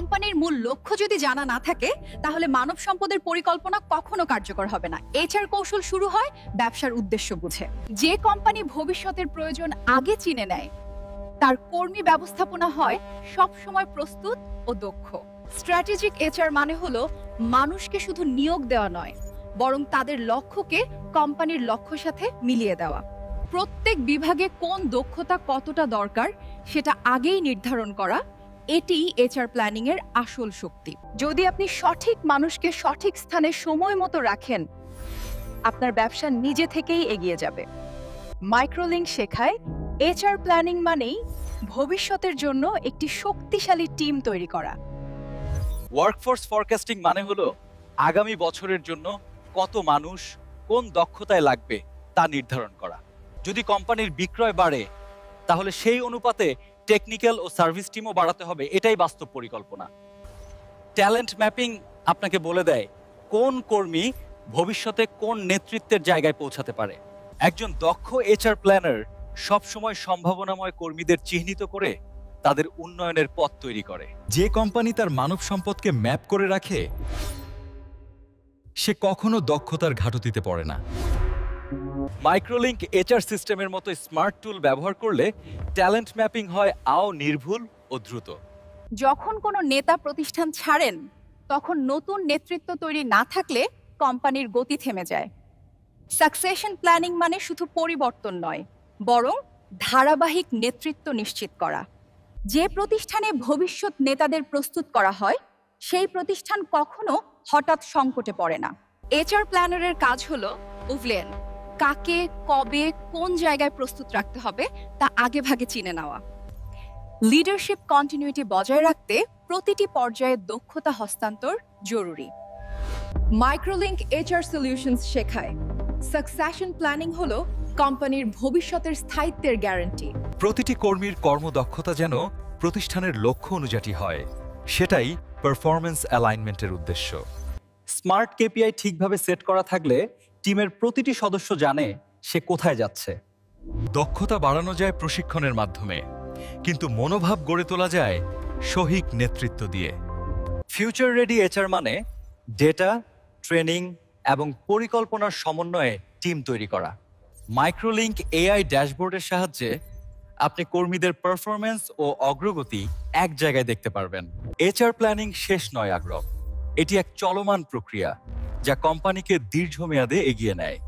কোম্পানির মূল লক্ষ্য যদি জানা না থাকে তাহলে মানব সম্পদের পরিকল্পনা কখনো কার্যকর হবে না। এইচআর কৌশল শুরু হয় ব্যবসার উদ্দেশ্য বুঝে। যে কোম্পানি ভবিষ্যতের প্রয়োজন আগে চিনে নেয় তার কর্মী ব্যবস্থাপনা হয় সবসময় প্রস্তুত ও দক্ষ। স্ট্র্যাটেজিক এইচআর মানে হলো মানুষকে শুধু নিয়োগ দেওয়া নয়, বরং তাদের লক্ষ্যকে কোম্পানির লক্ষ্যের সাথে মিলিয়ে দেওয়া। প্রত্যেক বিভাগে কোন দক্ষতা কতটা দরকার সেটা আগেই নির্ধারণ করা, এটিই এইচআর প্ল্যানিং এর আসল শক্তি। যদি আপনি সঠিক মানুষকে সঠিক স্থানে সময় মতো রাখেন, আপনার ব্যবসা নিজে থেকেই এগিয়ে যাবে। মাইক্রোলিঙ্ক শেখায় এইচআর প্ল্যানিং মানেই ভবিষ্যতের জন্য একটি শক্তিশালী টিম তৈরি করা। ওয়ার্কফোর্স ফরকাস্টিং মানে হলো আগামী বছরের জন্য কত মানুষ কোন দক্ষতায় লাগবে তা নির্ধারণ করা। যদি কোম্পানির বিক্রয় বাড়ে তাহলে সেই অনুপাতে টেকনিক্যাল ও সার্ভিস টিমও বাড়াতে হবে, এটাই বাস্তব পরিকল্পনা। ট্যালেন্ট ম্যাপিং আপনাকে বলে দেয় কোন কর্মী ভবিষ্যতে কোন নেতৃত্বের জায়গায় পৌঁছাতে পারে। একজন দক্ষ এইচআর প্ল্যানার সবসময় সম্ভাবনাময় কর্মীদের চিহ্নিত করে তাদের উন্নয়নের পথ তৈরি করে। যে কোম্পানি তার মানব সম্পদকে ম্যাপ করে রাখে সে কখনো দক্ষতার ঘাটতিতে পড়ে না। মাইক্রোলিঙ্ক এইচআর সিস্টেমের মতো স্মার্ট টুল ব্যবহার করলে ট্যালেন্ট ম্যাপিং হয় নির্ভুল ও দ্রুত। যখন কোনো নেতা প্রতিষ্ঠান ছাড়েন তখন নতুন নেতৃত্ব তৈরি না থাকলে কোম্পানির গতি থেমে যায়। সাকসেশন প্ল্যানিং মানে শুধু পরিবর্তন নয়, বরং ধারাবাহিক নেতৃত্ব নিশ্চিত করা। যে প্রতিষ্ঠানে ভবিষ্যৎ নেতাদের প্রস্তুত করা হয় সেই প্রতিষ্ঠান কখনো হঠাৎ সংকটে পড়ে না। এইচআর প্ল্যানারের কাজ হলো উভলেন কাকে কবে কোন জায়গায় প্রস্তুত রাখতে হবে তা আগেভাগে চিনে নেওয়া। লিডারশিপ কন্টিনিউটি বজায় রাখতে প্রতিটি পর্যায়ে দক্ষতা হস্তান্তর জরুরি। মাইক্রোলিঙ্ক এইচআর সলিউশনস শেখায় সাকসেশন প্ল্যানিং হলো কোম্পানির ভবিষ্যতের স্থায়িত্বের গ্যারান্টি। প্রতিটি কর্মীর কর্মদক্ষতা যেন প্রতিষ্ঠানের লক্ষ্য অনুযায়ী হয়, সেটাই পারফরম্যান্স অ্যালাইনমেন্টের উদ্দেশ্য। স্মার্ট কেপিআই ঠিকভাবে সেট করা থাকলে টিমের প্রতিটি সদস্য জানে সে কোথায় যাচ্ছে। দক্ষতা বাড়ানো যায় প্রশিক্ষণের মাধ্যমে, কিন্তু মনোভাব গড়ে তোলা যায় সঠিক নেতৃত্ব দিয়ে। ফিউচার রেডি এইচআর মানে ডেটা, ট্রেনিং এবং পরিকল্পনার সমন্বয়ে টিম তৈরি করা। মাইক্রোলিঙ্ক এআই ড্যাশবোর্ডের সাহায্যে আপনি কর্মীদের পারফরম্যান্স ও অগ্রগতি এক জায়গায় দেখতে পারবেন। এইচআর প্ল্যানিং শেষ নয় আগ্রহ, এটি এক চলমান প্রক্রিয়া যা কোম্পানিকে দীর্ঘমেয়াদে এগিয়ে নেয়।